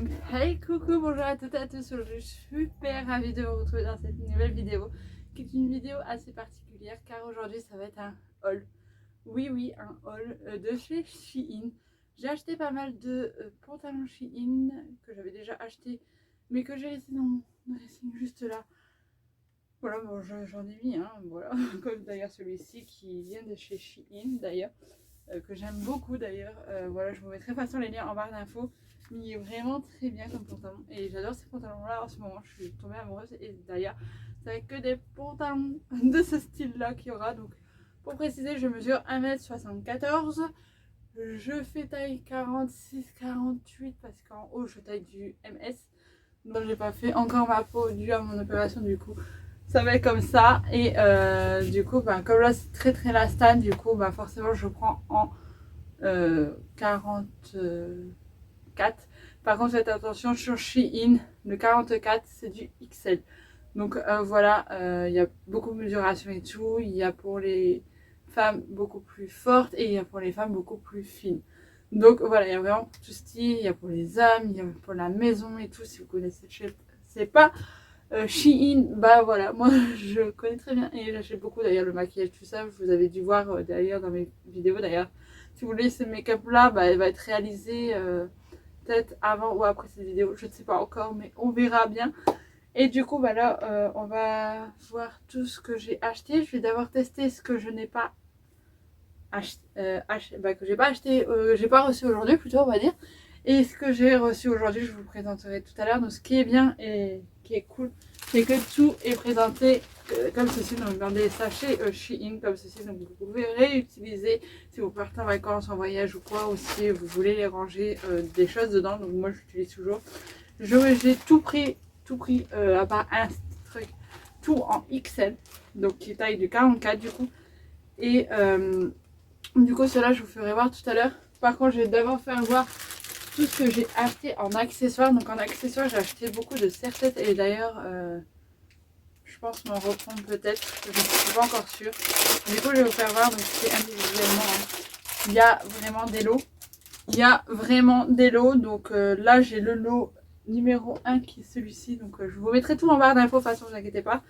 Donc hey coucou, bonjour à toutes et à tous, je suis super ravie de vous retrouver dans cette nouvelle vidéo qui est une vidéo assez particulière car aujourd'hui ça va être un haul. Oui, un haul de chez Shein. J'ai acheté pas mal de pantalons Shein que j'avais déjà acheté mais que j'ai laissé dans mon dressing juste là. Voilà, bon, j'en ai mis, hein, voilà, comme d'ailleurs celui-ci qui vient de chez Shein d'ailleurs. Que j'aime beaucoup d'ailleurs. Voilà, je vous mettrai de toute façon les liens en barre d'infos. Il est vraiment très bien comme pantalon et j'adore ces pantalons là en ce moment. Je suis tombée amoureuse et d'ailleurs, c'est avec que des pantalons de ce style là qu'il y aura. Donc, pour préciser, je mesure 1m74. Je fais taille 46-48 parce qu'en haut je taille du MS. Donc, j'ai pas fait encore ma peau due à mon opération du coup. Ça va être comme ça et du coup comme là c'est très lastane, du coup forcément je prends en 44. Par contre faites attention, sur Shein le 44 c'est du XL, donc voilà, il y a beaucoup de mesuration et tout. Il y a pour les femmes beaucoup plus fortes et il y a pour les femmes beaucoup plus fines. Donc voilà, il y a vraiment tout style. Il y a pour les hommes, il y a pour la maison et tout. Si vous connaissez, c'est pas Shein, voilà, moi je connais très bien et j'achète beaucoup d'ailleurs le maquillage, tout ça. Vous avez dû voir d'ailleurs dans mes vidéos. D'ailleurs, si vous voulez ce make-up là, elle va être réalisée peut-être avant ou après cette vidéo, je ne sais pas encore, mais on verra bien. Et du coup, là, on va voir tout ce que j'ai acheté. Je vais d'abord tester ce que je n'ai pas acheté, que j'ai pas acheté, j'ai pas reçu aujourd'hui plutôt, on va dire. Et ce que j'ai reçu aujourd'hui, je vous présenterai tout à l'heure. Donc, ce qui est bien et qui est cool, c'est que tout est présenté comme ceci. Donc, dans des sachets Shein comme ceci. Donc, vous pouvez réutiliser si vous partez en vacances, en voyage ou quoi, ou si vous voulez les ranger des choses dedans. Donc, moi, j'utilise toujours. J'ai tout pris à part un truc, tout en XL. Donc, qui est taille du 44 du coup. Et du coup, cela, je vous ferai voir tout à l'heure. Par contre, je vais d'abord faire voir tout ce que j'ai acheté en accessoires. Donc en accessoires, j'ai acheté beaucoup de serre-têtes et d'ailleurs, je pense m'en reprendre peut-être. Je ne suis pas encore sûre. Du coup, je vais vous faire voir, donc c'est individuellement. Il y a vraiment des lots. Donc là, j'ai le lot numéro 1 qui est celui-ci. Donc je vous mettrai tout en barre d'infos, de toute façon, ne vous inquiétez pas.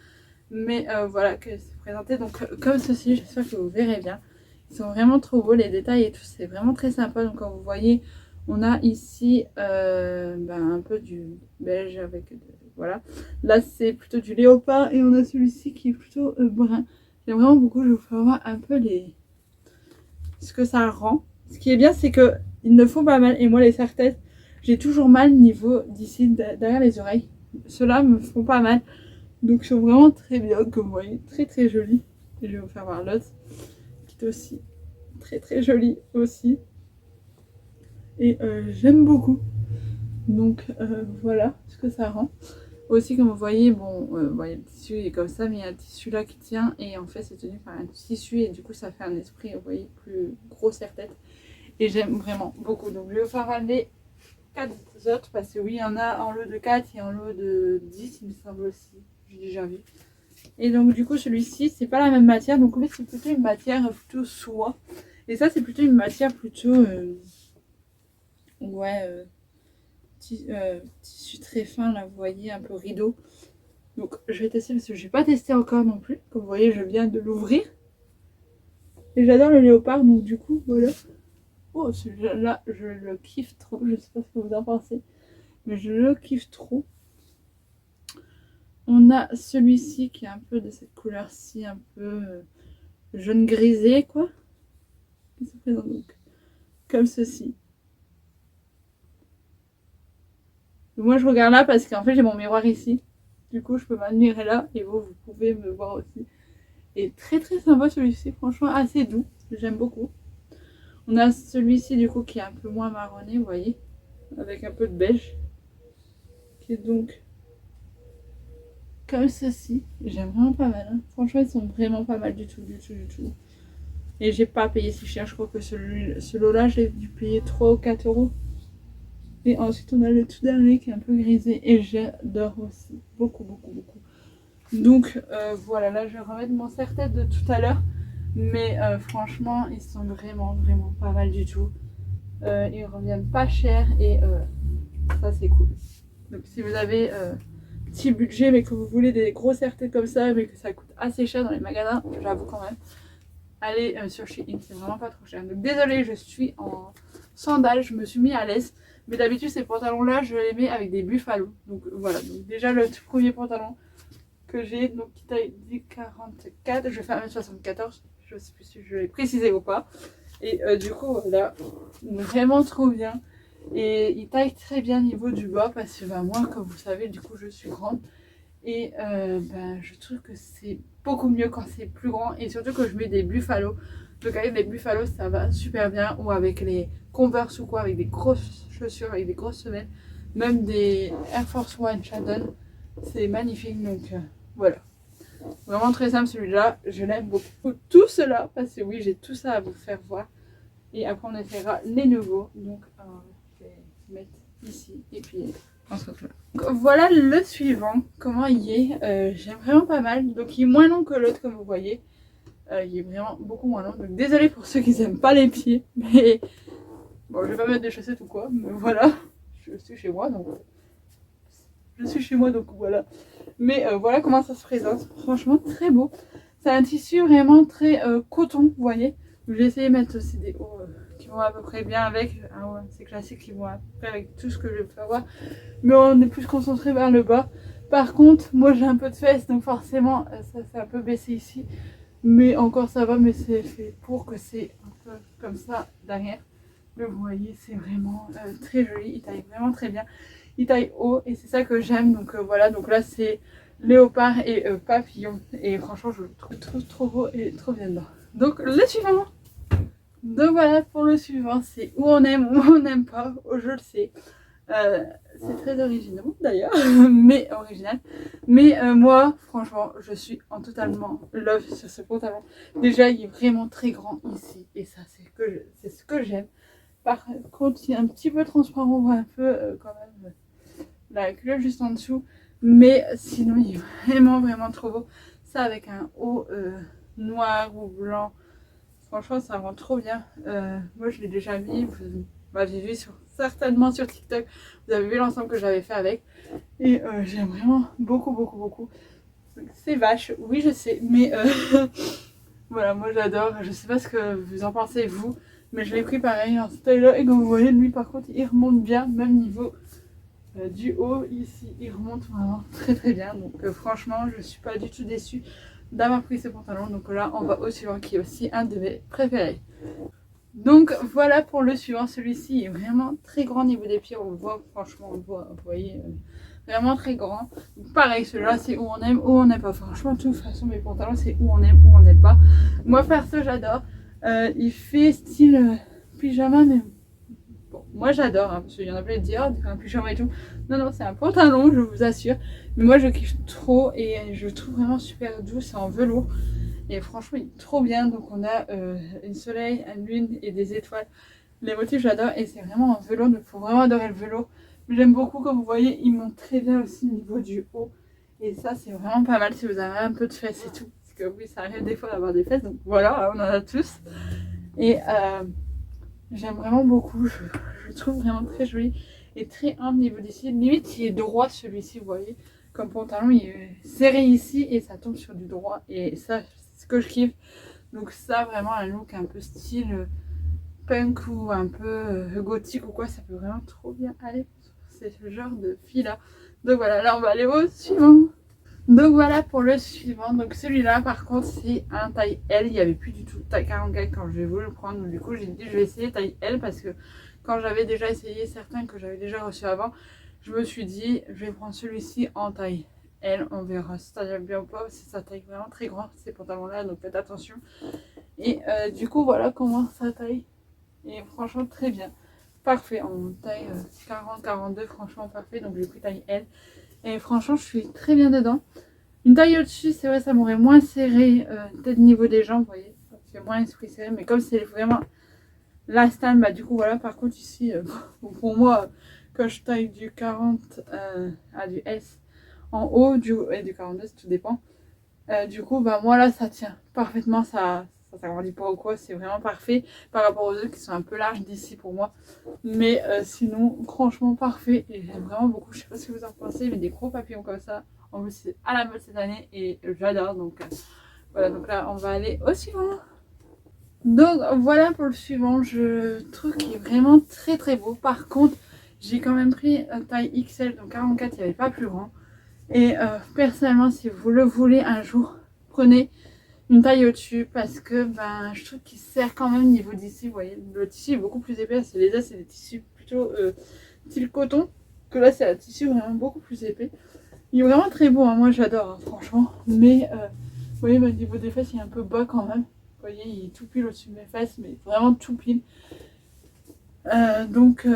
Mais voilà que c'est présenté. Donc comme ceci, j'espère que vous verrez bien. Ils sont vraiment trop beaux, les détails et tout. C'est vraiment très sympa. Donc comme vous voyez, on a ici un peu du beige avec voilà. Là c'est plutôt du léopard et on a celui-ci qui est plutôt brun. J'aime vraiment beaucoup. Je vais vous faire voir un peu ce que ça rend. Ce qui est bien, c'est que ils ne font pas mal. Et moi les serre-têtes, j'ai toujours mal niveau d'ici derrière les oreilles. Ceux-là me font pas mal. Donc ils sont vraiment très bien, comme vous voyez, très joli. Et je vais vous faire voir l'autre qui est aussi très joli aussi. Et j'aime beaucoup. Donc voilà ce que ça rend. Aussi, comme vous voyez, le tissu est comme ça, mais il y a un tissu là qui tient et en fait c'est tenu par un tissu et du coup ça fait un esprit, vous voyez, plus gros serre-tête. Et j'aime vraiment beaucoup. Donc je vais vous faire ramener 4 autres parce que oui, il y en a en lot de 4 et en lot de 10, il me semble aussi. J'ai déjà vu. Et donc du coup celui-ci c'est pas la même matière, donc en fait c'est plutôt une matière plutôt soie. Et ça c'est plutôt une matière plutôt tissu très fin là, vous voyez, un peu rideau. Donc je vais tester parce que j'ai pas testé encore non plus. Comme vous voyez, je viens de l'ouvrir. Et j'adore le léopard, donc du coup voilà. Oh, celui-là je le kiffe trop, je sais pas ce que vous en pensez, mais je le kiffe trop. On a celui-ci qui est un peu de cette couleur-ci, un peu jaune grisé quoi. Qui se présente donc comme ceci. Moi je regarde là parce qu'en fait j'ai mon miroir ici. Du coup je peux m'admirer là et vous pouvez me voir aussi. Et très sympa celui-ci, franchement assez doux, j'aime beaucoup. On a celui-ci du coup qui est un peu moins marronné, vous voyez, avec un peu de beige. Qui est donc comme ceci. J'aime vraiment pas mal, hein. Franchement ils sont vraiment pas mal du tout. Et j'ai pas payé si cher, je crois que ce lot là j'ai dû payer 3 ou 4 euros. Et ensuite on a le tout dernier qui est un peu grisé et j'adore aussi, beaucoup. Donc voilà, là je vais remettre mon serre-tête de tout à l'heure. Mais franchement ils sont vraiment pas mal du tout. Ils reviennent pas cher et Ça c'est cool. Donc si vous avez petit budget mais que vous voulez des grosses RT comme ça mais que ça coûte assez cher dans les magasins, j'avoue quand même, allez sur Shein, c'est vraiment pas trop cher. Donc désolée, je suis en sandales, je me suis mis à l'aise. Mais d'habitude ces pantalons là je les mets avec des buffalos. Donc voilà, donc déjà le tout premier pantalon que j'ai, donc qui taille du 44, je fais 1m74, je sais plus si je l'ai précisé ou pas. Et du coup voilà, vraiment trop bien. Et il taille très bien au niveau du bas parce que moi comme vous savez du coup je suis grande. Et je trouve que c'est beaucoup mieux quand c'est plus grand et surtout que je mets des buffalos. Donc avec les buffalos ça va super bien, ou avec les Converse ou quoi, avec des grosses chaussures, avec des grosses semelles, même des Air Force One Shandon, c'est magnifique. Donc voilà, vraiment très simple celui-là, je l'aime beaucoup. Tout cela, parce que oui j'ai tout ça à vous faire voir et après on essaiera les nouveaux. Donc je vais mettre ici et puis on se retrouve là. Donc, voilà le suivant, comment il est, j'aime vraiment pas mal. Donc il est moins long que l'autre comme vous voyez, il est vraiment beaucoup moins long. Donc désolé pour ceux qui n'aiment pas les pieds, mais bon je vais pas mettre des chaussettes ou quoi, mais voilà, je suis chez moi donc voilà. Mais voilà comment ça se présente, franchement très beau. C'est un tissu vraiment très coton, vous voyez. J'ai essayé de mettre aussi des hauts qui vont à peu près bien avec, ouais, c'est classique, qui vont à peu près avec tout ce que je peux avoir. Mais on est plus concentré vers le bas. Par contre, moi j'ai un peu de fesses, donc forcément ça s'est un peu baissé ici. Mais encore ça va, mais c'est fait pour que c'est un peu comme ça derrière. Mais vous voyez, c'est vraiment très joli, il taille vraiment très bien. Il taille haut et c'est ça que j'aime. Donc voilà, donc là c'est léopard et papillon. Et franchement je le trouve trop beau et trop bien dedans. Donc le suivant. Donc voilà pour le suivant, c'est où on aime ou on n'aime pas, je le sais. C'est très original d'ailleurs, mais original. Mais moi, franchement, je suis en totalement love sur ce pantalon. Déjà, il est vraiment très grand ici, et ça, c'est ce que j'aime. Par contre, il est un petit peu transparent, on voit un peu quand même la culotte juste en dessous. Mais sinon, il est vraiment trop beau. Ça avec un haut noir ou blanc. Franchement, ça rend trop bien. Moi, je l'ai déjà mis. Vous m'avez vu certainement sur TikTok. Vous avez vu l'ensemble que j'avais fait avec. Et j'aime vraiment beaucoup. C'est vache, oui, je sais. Mais voilà, moi j'adore. Je sais pas ce que vous en pensez, vous. Mais je l'ai pris pareil en style-là. Et comme vous voyez, lui, par contre, il remonte bien. Même niveau du haut, ici, il remonte vraiment très bien. Donc franchement, je suis pas du tout déçue d'avoir pris ce pantalon. Donc là on va au suivant qui est aussi un de mes préférés. Donc voilà pour le suivant, celui-ci est vraiment très grand au niveau des pieds, on le voit, franchement on le voit, vous voyez, vraiment très grand. Donc, pareil, celui-là c'est où on aime ou on n'aime pas, franchement de toute façon mes pantalons c'est où on aime ou on n'aime pas. Moi perso j'adore, il fait style pyjama, mais bon, moi j'adore, hein, parce qu'il y en a plein qui disent oh, un pyjama et tout. Non, c'est un pantalon, je vous assure. Mais moi je kiffe trop et je le trouve vraiment super doux, c'est en velours. Et franchement il est trop bien. Donc on a une soleil, une lune et des étoiles. Les motifs j'adore et c'est vraiment en velours, donc il faut vraiment adorer le velours. Mais j'aime beaucoup, comme vous voyez, il monte très bien aussi au niveau du haut. Et ça c'est vraiment pas mal si vous avez un peu de fesses et tout. Parce que oui, ça arrive des fois d'avoir des fesses, donc voilà, on en a tous. Et j'aime vraiment beaucoup, je le trouve vraiment très joli et très humble niveau d'ici. Limite il est droit celui-ci, vous voyez, comme pantalon il est serré ici et ça tombe sur du droit. Et ça c'est ce que je kiffe. Donc ça vraiment un look un peu style punk ou un peu gothique ou quoi, ça peut vraiment trop bien aller. C'est ce genre de fille là. Donc voilà, là on va aller au suivant. Donc voilà pour le suivant. Donc celui-là par contre c'est un taille L. Il n'y avait plus du tout taille 44 quand j'ai voulu le prendre. Donc, du coup j'ai dit je vais essayer taille L parce que quand j'avais déjà essayé certains que j'avais déjà reçus avant, je me suis dit je vais prendre celui-ci en taille L. On verra si ça taille bien ou pas parce que ça taille vraiment très grand ces pantalons là, donc faites attention. Et du coup voilà comment ça taille. Et franchement très bien. Parfait en taille 40-42, franchement parfait. Donc j'ai pris taille L. Et franchement je suis très bien dedans. Une taille au-dessus c'est vrai ça m'aurait moins serré, peut-être niveau des jambes, vous voyez, ça fait moins esprit serré. Mais comme c'est vraiment la stan, bah du coup voilà. Par contre ici pour moi quand je taille du 40 à du S en haut et du 42 tout dépend, du coup bah moi là ça tient parfaitement, ça ça s'agrandit pas ou quoi, c'est vraiment parfait par rapport aux autres qui sont un peu larges d'ici pour moi. Mais sinon, franchement parfait et j'aime vraiment beaucoup. Je sais pas ce que vous en pensez, mais des gros papillons comme ça, en plus c'est à la mode cette année et j'adore. Donc voilà, donc là on va aller au suivant. Donc voilà pour le suivant, je trouve qu'il est vraiment très très beau. Par contre, j'ai quand même pris une taille XL, donc 44, il n'y avait pas plus grand. Et personnellement, si vous le voulez un jour, prenez une taille au-dessus parce que ben, je trouve qu'il sert quand même niveau d'ici. Vous voyez, le tissu est beaucoup plus épais. Les là, c'est des tissus plutôt style coton, que là, c'est un tissu vraiment beaucoup plus épais. Il est vraiment très beau, hein. Moi j'adore, hein, franchement. Mais vous voyez, au niveau des fesses, il est un peu bas quand même. Vous voyez, il est tout pile au-dessus de mes fesses, mais vraiment tout pile. Donc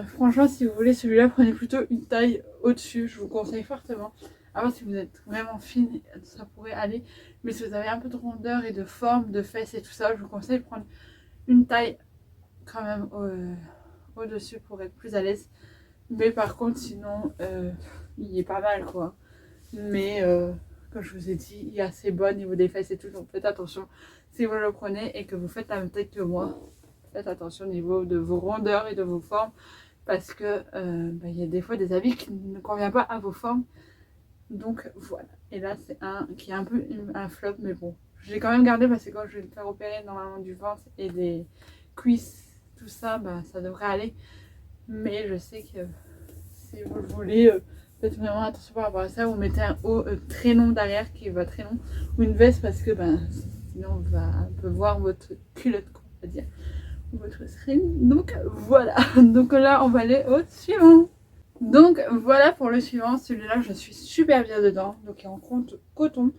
franchement, si vous voulez celui-là, prenez plutôt une taille au-dessus. Je vous conseille fortement. Alors si vous êtes vraiment fine, ça pourrait aller. Mais si vous avez un peu de rondeur et de forme, de fesses et tout ça, je vous conseille de prendre une taille quand même au-dessus pour être plus à l'aise. Mais par contre, sinon, il est pas mal quoi. Mais comme je vous ai dit, il est assez bon au niveau des fesses et tout. Donc faites attention si vous le prenez et que vous faites la même taille que moi. Faites attention au niveau de vos rondeurs et de vos formes parce que y a des fois des habits qui ne conviennent pas à vos formes. Donc voilà. Et là c'est un qui est un peu un flop, mais bon. Je l'ai quand même gardé parce que quand je vais me faire opérer normalement du ventre et des cuisses, tout ça, ça devrait aller. Mais je sais que si vous le voulez, faites vraiment attention par rapport à ça. Vous mettez un haut très long derrière qui va très long ou une veste parce que sinon on peut voir votre culotte, on va dire. Votre string. Donc voilà, donc là on va aller au suivant. Donc voilà pour le suivant, celui-là je suis super bien dedans. Donc il est en compte coton,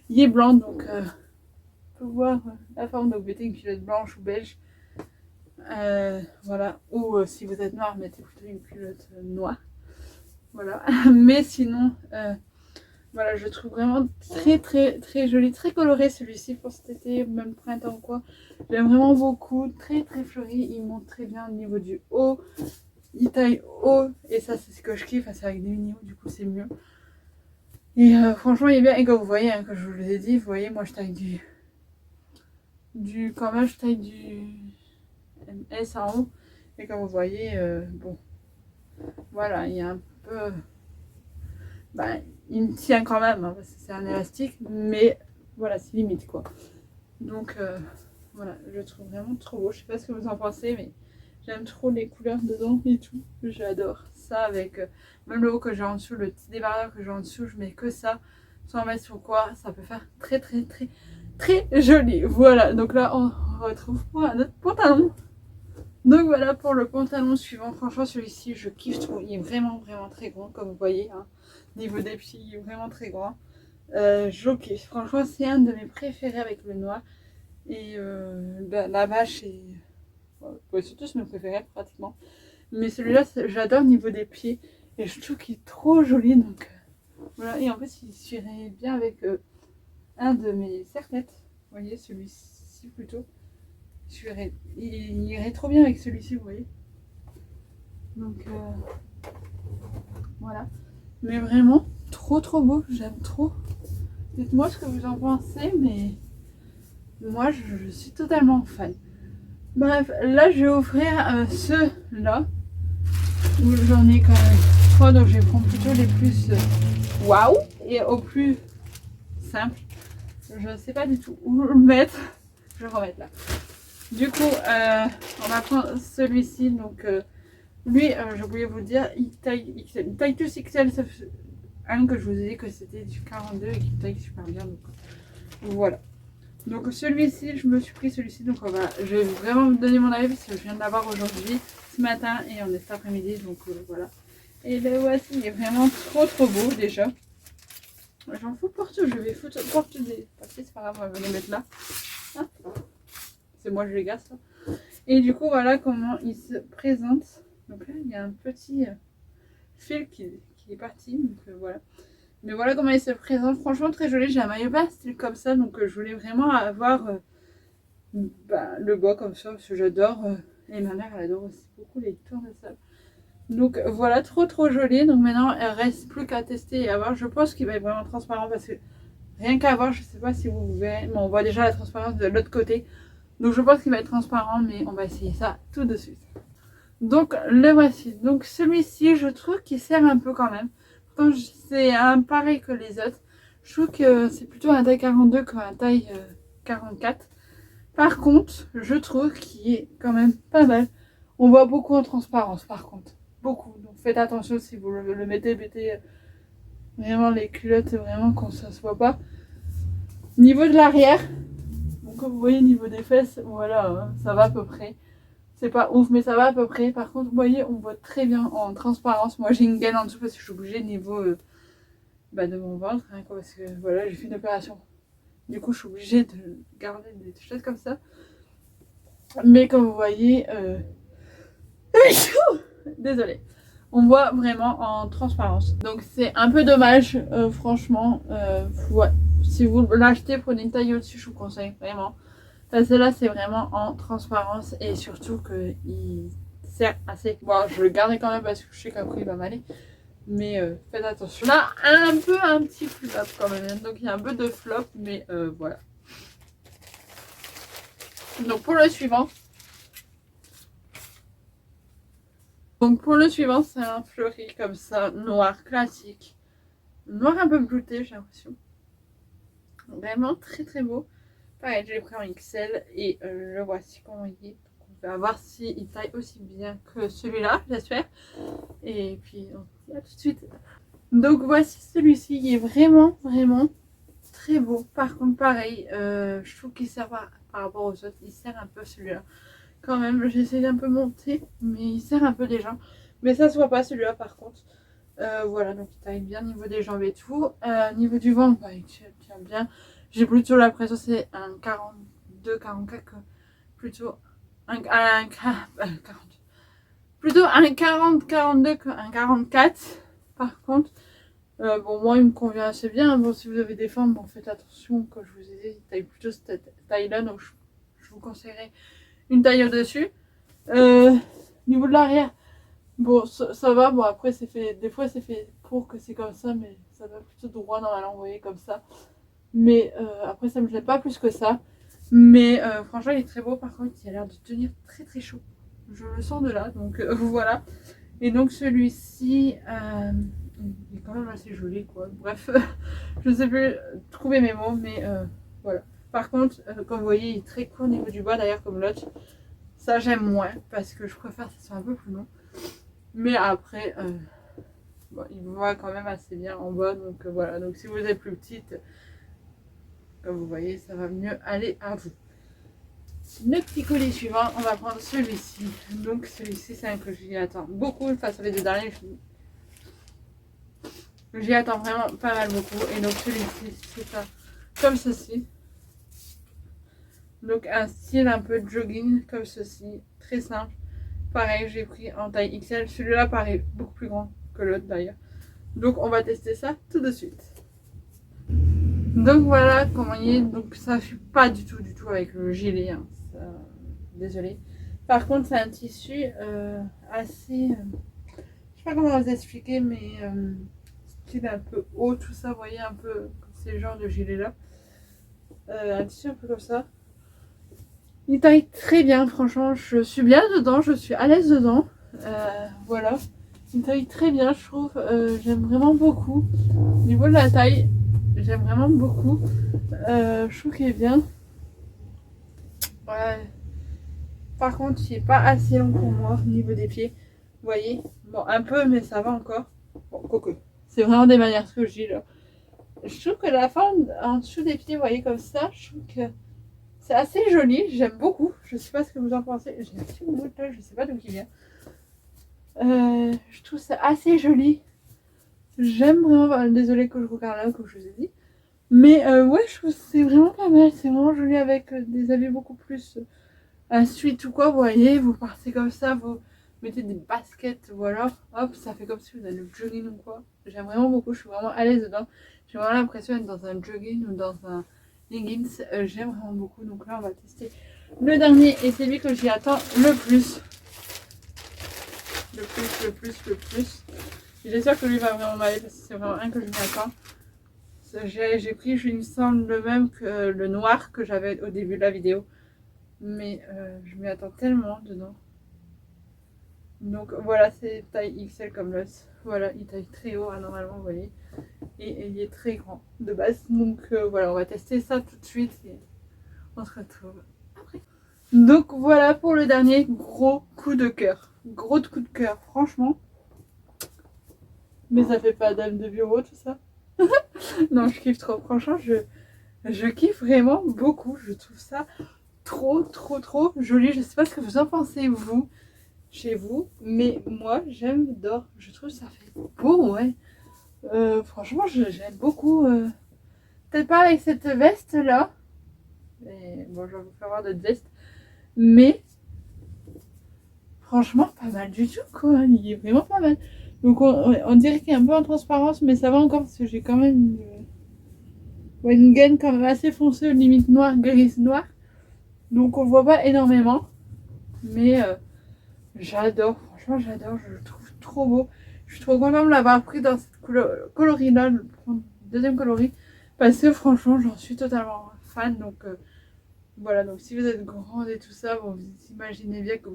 il est blanc, donc on peut voir la forme. Donc mettez une culotte blanche ou beige, voilà, ou si vous êtes noir, mettez plutôt une culotte noire, voilà. Mais sinon voilà, je trouve vraiment très très très joli, très coloré celui-ci pour cet été, même printemps ou quoi. J'aime vraiment beaucoup, très très fleuri, il monte très bien au niveau du haut, il taille haut et ça c'est ce que je kiffe, c'est avec des mini hauts, du coup c'est mieux. Et franchement il est bien, et comme vous voyez, hein, comme je vous l'ai dit, vous voyez moi je taille quand même je taille du MS en haut, et comme vous voyez, bon, voilà, il y a un peu... il me tient quand même, hein, parce que c'est un élastique, mais voilà, c'est limite quoi. Donc voilà, je le trouve vraiment trop beau. Je sais pas ce que vous en pensez, mais j'aime trop les couleurs dedans et tout. J'adore ça avec même le haut que j'ai en dessous, le petit débardeur que j'ai en dessous, je mets que ça, sans mettre sur quoi, ça peut faire très très très très joli. Voilà, donc là on retrouve pour un autre pantalon. Donc voilà pour le pantalon suivant. Franchement celui-ci je kiffe trop, il est vraiment vraiment très grand comme vous voyez, hein. Niveau des pieds il est vraiment très grand. Je kiffe, franchement c'est un de mes préférés avec le noir. Et la vache est c'est tous mes préférés pratiquement. Mais celui-là j'adore niveau des pieds et je trouve qu'il est trop joli, donc voilà. Et en plus il suirait bien avec un de mes serre-têtes. Vous voyez celui-ci plutôt. Il irait trop bien avec celui-ci, vous voyez. Donc voilà. Mais vraiment trop trop beau, j'aime trop. Dites-moi ce que vous en pensez, mais moi je suis totalement fan. Bref, là je vais offrir ceux-là. J'en ai quand même 3, donc je vais prendre plutôt les plus waouh et au plus simple. Je ne sais pas du tout où le mettre. Je vais le remettre là. Du coup, on va prendre celui-ci. Donc lui, je voulais vous dire, il taille XL. Il taille plus XL, sauf un que je vous ai dit que c'était du 42 et qui taille super bien. Donc voilà. Donc celui-ci, je me suis pris celui-ci, donc je vais vraiment vous donner mon avis parce que je viens de l'avoir aujourd'hui, ce matin, et on est cet après-midi, donc voilà. Et le voici, il est vraiment trop trop beau déjà. J'en fous partout, je vais foutre partout des papiers, c'est pas grave, on va les mettre là. Ah, c'est moi je les garde ça. Et du coup voilà comment il se présente. Donc là il y a un petit fil qui est parti, donc voilà. Mais voilà comment il se présente, franchement très joli. J'ai un maillot bas style comme ça, donc je voulais vraiment avoir le bas comme ça parce que j'adore. Et ma mère elle adore aussi beaucoup les tournesols. Donc voilà, trop trop joli. Donc maintenant il reste plus qu'à tester et à voir. Je pense qu'il va être vraiment transparent parce que rien qu'à voir, je sais pas si vous verrez, mais on voit déjà la transparence de l'autre côté. Donc je pense qu'il va être transparent, mais on va essayer ça tout de suite. Donc le voici. Donc celui-ci, je trouve qu'il sert un peu quand même. Pourtant c'est un pareil que les autres. Je trouve que c'est plutôt un taille 42 qu'un taille 44. Par contre, je trouve qu'il est quand même pas mal. On voit beaucoup en transparence par contre. Beaucoup. Donc faites attention si vous le mettez vraiment les culottes, vraiment quand ça se voit pas. Niveau de l'arrière, donc comme vous voyez niveau des fesses, voilà, hein, ça va à peu près. C'est pas ouf, mais ça va à peu près. Par contre, vous voyez, on voit très bien en transparence. Moi, j'ai une gaine en dessous parce que je suis obligée niveau de mon ventre. Hein, parce que voilà, j'ai fait une opération. Du coup, je suis obligée de garder des choses comme ça. Mais comme vous voyez, désolée. On voit vraiment en transparence. Donc, c'est un peu dommage, franchement. Ouais. Si vous l'achetez, prenez une taille au-dessus, je vous conseille vraiment. Parce que là, c'est vraiment en transparence et surtout qu'il sert assez. Bon, je le garde quand même parce que je sais qu'après il va m'aller. Mais faites attention. Là, un petit flop quand même. Donc il y a un peu de flop, mais voilà. Donc pour le suivant. C'est un fleuri comme ça, noir classique. Noir un peu blouté, j'ai l'impression. Vraiment très très beau. Pareil, je l'ai pris en XL et le voici comment il est. On va voir s'il taille aussi bien que celui-là, j'espère. Et puis, on se dit à tout de suite. Donc voici celui-ci, il est vraiment très beau. Par contre, pareil, je trouve qu'il sert par rapport aux autres, il sert un peu celui-là. Quand même, j'essaie d'un peu monter, mais il sert un peu déjà. Mais ça se voit pas celui-là par contre. Voilà, donc il taille bien niveau des jambes et tout. Niveau du ventre, bah, il tient bien. J'ai plutôt l'impression que c'est un 42, 44, plutôt un 40, plutôt un 40, 42 qu'un 44. Par contre, bon, moi il me convient assez bien. Bon, si vous avez des femmes, bon, faites attention. Comme je vous ai dit, il taille plutôt cette taille-là, donc je vous conseillerais une taille au-dessus. Niveau de l'arrière, bon, ça va. Bon, après, c'est fait. Des fois, c'est fait pour que c'est comme ça, mais ça va plutôt droit normalement, vous voyez, comme ça. Mais après, ça me plaît pas plus que ça. Mais franchement, il est très beau. Par contre, il a l'air de tenir très chaud. Je le sens de là, donc voilà. Et donc, celui-ci, il est quand même assez joli, quoi. Bref, je ne sais plus trouver mes mots, mais voilà. Par contre, comme vous voyez, il est très court au niveau du bas, d'ailleurs, comme l'autre. Ça, j'aime moins parce que je préfère que ce soit un peu plus long. Mais après, bon, il voit quand même assez bien en bas. Donc voilà. Donc si vous êtes plus petite, comme vous voyez, ça va mieux aller à vous. Le petit colis suivant, on va prendre celui-ci. Donc celui-ci, c'est un que j'y attends beaucoup. Enfin, ça fait des derniers. J'y attends vraiment pas mal beaucoup. Et donc celui-ci, c'est ça. Comme ceci. Donc un style un peu jogging comme ceci, très simple. Pareil, j'ai pris en taille XL. Celui-là paraît beaucoup plus grand que l'autre d'ailleurs. Donc on va tester ça tout de suite. Donc voilà comment il est. Donc ça ne fait pas du tout avec le gilet. Hein. Désolée. Par contre c'est un tissu assez... je sais pas comment vous expliquer, mais style un peu haut, tout ça. Vous voyez un peu ces genres de gilet là. Un tissu un peu comme ça. Il taille très bien, franchement, je suis bien dedans, je suis à l'aise dedans. Voilà, il taille très bien, je trouve. J'aime vraiment beaucoup. Au niveau de la taille, j'aime vraiment beaucoup. Je trouve qu'il est bien. Ouais. Par contre, il n'est pas assez long pour moi au niveau des pieds. Vous voyez? Bon, un peu, mais ça va encore. Bon, coco. C'est vraiment des manières ce que je dis là. Je trouve que la forme en dessous des pieds, vous voyez, comme ça, je trouve que c'est assez joli, j'aime beaucoup. Je sais pas ce que vous en pensez. J'ai un petit bout là, je sais pas d'où il vient. Je trouve ça assez joli. J'aime vraiment. Désolée que je regarde là, comme je vous ai dit. Mais ouais, je trouve que c'est vraiment pas mal. C'est vraiment joli avec des habits beaucoup plus suite ou quoi. Vous voyez, vous partez comme ça, vous mettez des baskets ou alors hop, ça fait comme si vous allez le jogging ou quoi. J'aime vraiment beaucoup, je suis vraiment à l'aise dedans. J'ai vraiment l'impression d'être dans un jogging ou dans un leggings, j'aime vraiment beaucoup. Donc là on va tester le dernier et c'est lui que j'y attends le plus. Le plus. J'espère que lui va vraiment m'aller parce que c'est vraiment un que je m'y attends. J'ai pris, il me semble, le même que le noir que j'avais au début de la vidéo. Mais je m'y attends tellement dedans. Donc voilà, c'est taille XL comme l'os. Voilà, il taille très haut, hein, normalement, vous voyez. Et il est très grand de base. Donc voilà, on va tester ça tout de suite. Et on se retrouve après. Donc voilà pour le dernier gros coup de cœur. Gros coup de cœur, franchement. Mais ça fait pas dame de bureau, tout ça. Non, je kiffe trop. Franchement, je kiffe vraiment beaucoup. Je trouve ça trop joli. Je sais pas ce que vous en pensez, vous, chez vous. Mais moi, j'adore. Je trouve ça fait beau, ouais. Franchement, j'aime beaucoup. Peut-être pas avec cette veste-là. Bon, je vais vous faire voir d'autres vestes. Mais franchement, pas mal du tout, quoi. Il est vraiment pas mal. Donc on dirait qu'il est un peu en transparence, mais ça va encore parce que j'ai quand même une gaine quand même assez foncée, limite noire, grise noire. Donc on le voit pas énormément. Mais j'adore, franchement j'adore, je le trouve trop beau. Je suis trop contente de l'avoir pris dans cette coloris-là, le deuxième coloris. Parce que franchement j'en suis totalement fan. Donc voilà, donc si vous êtes grande et tout ça, bon, vous imaginez bien que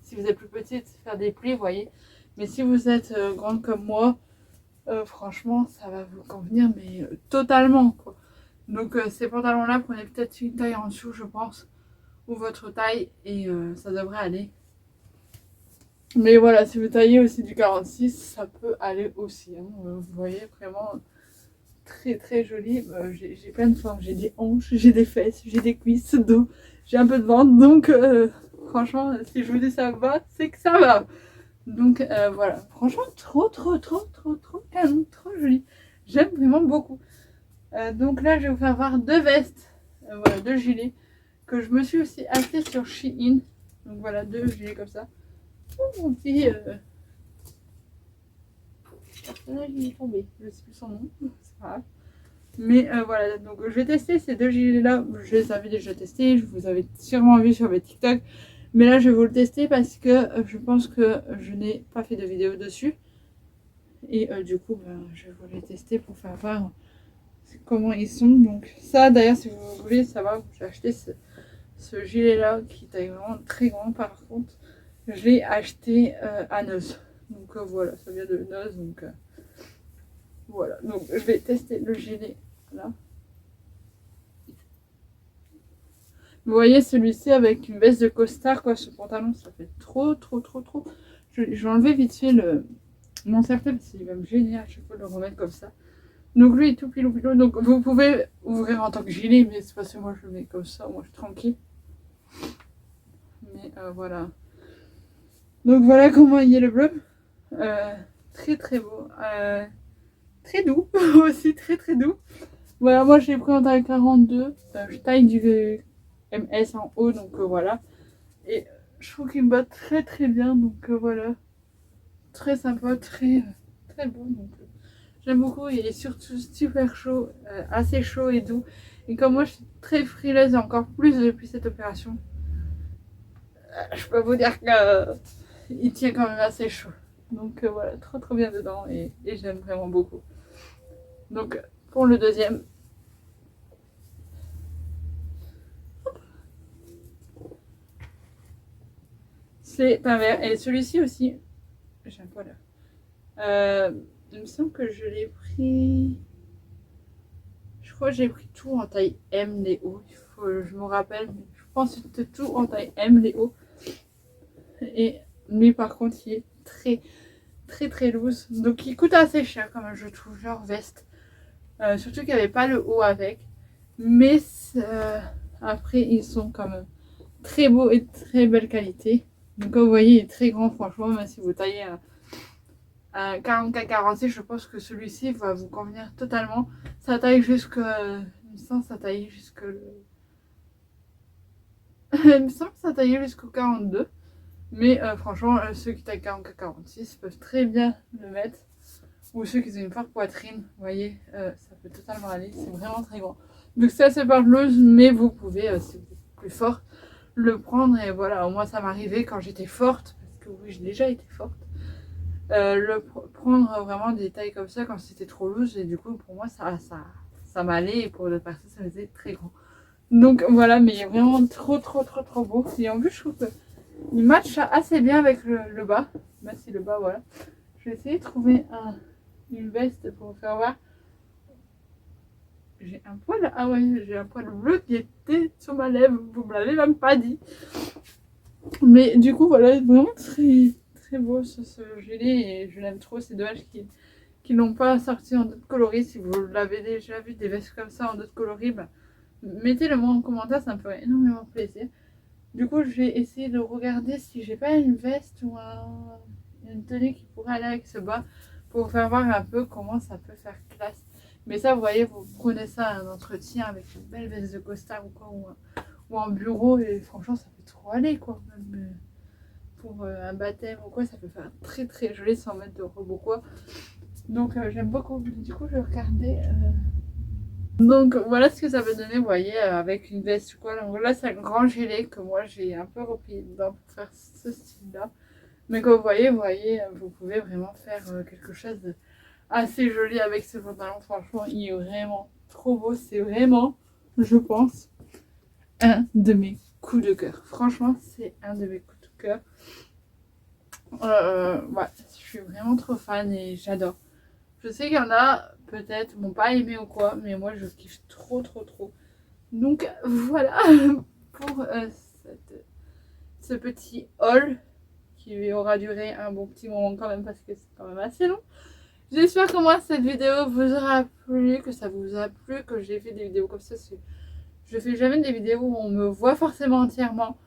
si vous êtes plus petite, faire des plis, vous voyez. Mais si vous êtes grande comme moi, franchement, ça va vous convenir, mais totalement, quoi. Donc ces pantalons-là, prenez peut-être une taille en dessous, je pense, ou votre taille, et ça devrait aller. Mais voilà, si vous taillez aussi du 46, ça peut aller aussi. Hein. Vous voyez, vraiment très joli. J'ai plein de formes, j'ai des hanches, j'ai des fesses, j'ai des cuisses, dos, j'ai un peu de ventre, donc franchement, si je vous dis ça va, c'est que ça va. Donc voilà, franchement trop canon, trop joli. J'aime vraiment beaucoup. Donc là je vais vous faire voir deux vestes, voilà, deux gilets que je me suis aussi acheté sur Shein. Donc voilà, deux gilets comme ça. Oh, mon petit personnage il est tombé, je sais plus son nom, c'est pas grave. Mais voilà, donc je vais tester ces deux gilets là. Je les avais déjà testés, je vous avais sûrement vu sur mes TikTok. Mais là, je vais vous le tester parce que je pense que je n'ai pas fait de vidéo dessus. Et du coup, je vais vous les tester pour faire voir comment ils sont. Donc ça, d'ailleurs, si vous voulez savoir, j'ai acheté ce gilet-là qui est vraiment très grand. Par contre, je l'ai acheté à Noz. Donc voilà, ça vient de Noz. Donc voilà, donc je vais tester le gilet là. Vous voyez celui-ci avec une veste de costard, quoi, ce pantalon, ça fait trop. Je vais enlever vite fait mon serre-tête parce qu'il va me gêner à chaque fois de le remettre comme ça. Donc lui est tout pilou. Donc vous pouvez ouvrir en tant que gilet, mais c'est parce que moi je le mets comme ça, moi je suis tranquille. Mais voilà. Donc voilà comment il est le bleu. Très beau. Très doux aussi, très doux. Voilà, moi je l'ai pris en taille 42. Je taille du MS en haut, donc voilà. Et je trouve qu'il me va très bien, donc voilà. Très sympa, très beau. Donc j'aime beaucoup, il est surtout super chaud, assez chaud et doux. Et comme moi je suis très frileuse, encore plus depuis cette opération, je peux vous dire qu'il tient quand même assez chaud. Donc voilà, trop bien dedans et j'aime vraiment beaucoup. Donc pour le deuxième, c'est un vert. Et celui-ci aussi, j'ai un poil là. Il me semble que je l'ai pris. Je crois que j'ai pris tout en taille M, les hauts. Je me rappelle, mais je pense que c'était tout en taille M, les hauts. Et lui, par contre, il est très loose. Donc, il coûte assez cher, quand même, je trouve, genre veste. Surtout qu'il n'y avait pas le haut avec. Mais après, ils sont quand même très beaux et très belle qualité. Donc, comme vous voyez, il est très grand, franchement, même si vous taillez un 44-46, je pense que celui-ci va vous convenir totalement. Ça taille jusque... il me semble que ça taille jusque... il me semble que ça taillait jusqu'au 42. Mais franchement, ceux qui taillent 44-46 peuvent très bien le mettre. Ou ceux qui ont une forte poitrine, vous voyez, ça peut totalement aller. C'est vraiment très grand. Donc c'est assez parleuse, mais vous pouvez, si vous êtes plus fort, le prendre. Et voilà, moi ça m'arrivait quand j'étais forte. Parce que oui, j'ai déjà été forte. Prendre vraiment des tailles comme ça quand c'était trop loose, et du coup pour moi ça m'allait, et pour d'autres personnes ça faisait très grand. Donc voilà, mais il est vraiment trop beau. Et en plus je trouve qu'il match assez bien avec le bas, même si le bas voilà. Je vais essayer de trouver une veste pour vous faire voir. J'ai un poil, ah ouais, j'ai un poil bleu qui était sur ma lèvre, vous me l'avez même pas dit. Mais du coup voilà, vraiment très beau ce gilet, et je l'aime trop. C'est dommage qu'ils n'ont pas sorti en d'autres coloris. Si vous l'avez déjà vu des vestes comme ça en d'autres coloris, bah, mettez-le moi en commentaire, ça me ferait énormément plaisir. Du coup je vais essayer de regarder si j'ai pas une veste ou une tenue qui pourrait aller avec ce bas, pour vous faire voir un peu comment ça peut faire classe. Mais ça, vous voyez, vous prenez ça à un entretien avec une belle veste de costard ou quoi, ou un bureau, et franchement ça peut trop aller quoi. Même pour un baptême ou quoi, ça peut faire très joli sans mettre de robe ou quoi. Donc j'aime beaucoup. Du coup je vais regarder. Donc voilà ce que ça peut donner, vous voyez, avec une veste ou quoi. Donc là c'est un grand gilet que moi j'ai un peu replié dedans pour faire ce style là. Mais comme vous voyez, vous pouvez vraiment faire quelque chose de assez joli avec ce pantalon. Franchement il est vraiment trop beau. C'est vraiment, je pense, un de mes coups de cœur. Franchement c'est un de mes coups de cœur. Ouais, je suis vraiment trop fan et j'adore. Je sais qu'il y en a peut-être m'ont pas aimé ou quoi, mais moi je kiffe trop. Donc voilà pour ce petit haul qui aura duré un bon petit moment quand même, parce que c'est quand même assez long. J'espère que moi cette vidéo vous aura plu, que ça vous a plu, que j'ai fait des vidéos comme ça. Je fais jamais des vidéos où on me voit forcément entièrement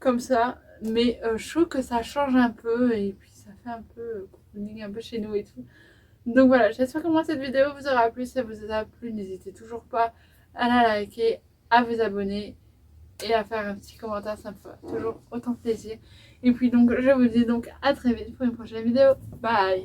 comme ça, mais je trouve que ça change un peu, et puis ça fait un peu cocooning un peu chez nous et tout. Donc voilà, j'espère que moi cette vidéo vous aura plu. Si ça vous a plu, n'hésitez toujours pas à la liker, à vous abonner et à faire un petit commentaire, ça me fait toujours autant plaisir. Et puis donc je vous dis donc à très vite pour une prochaine vidéo. Bye.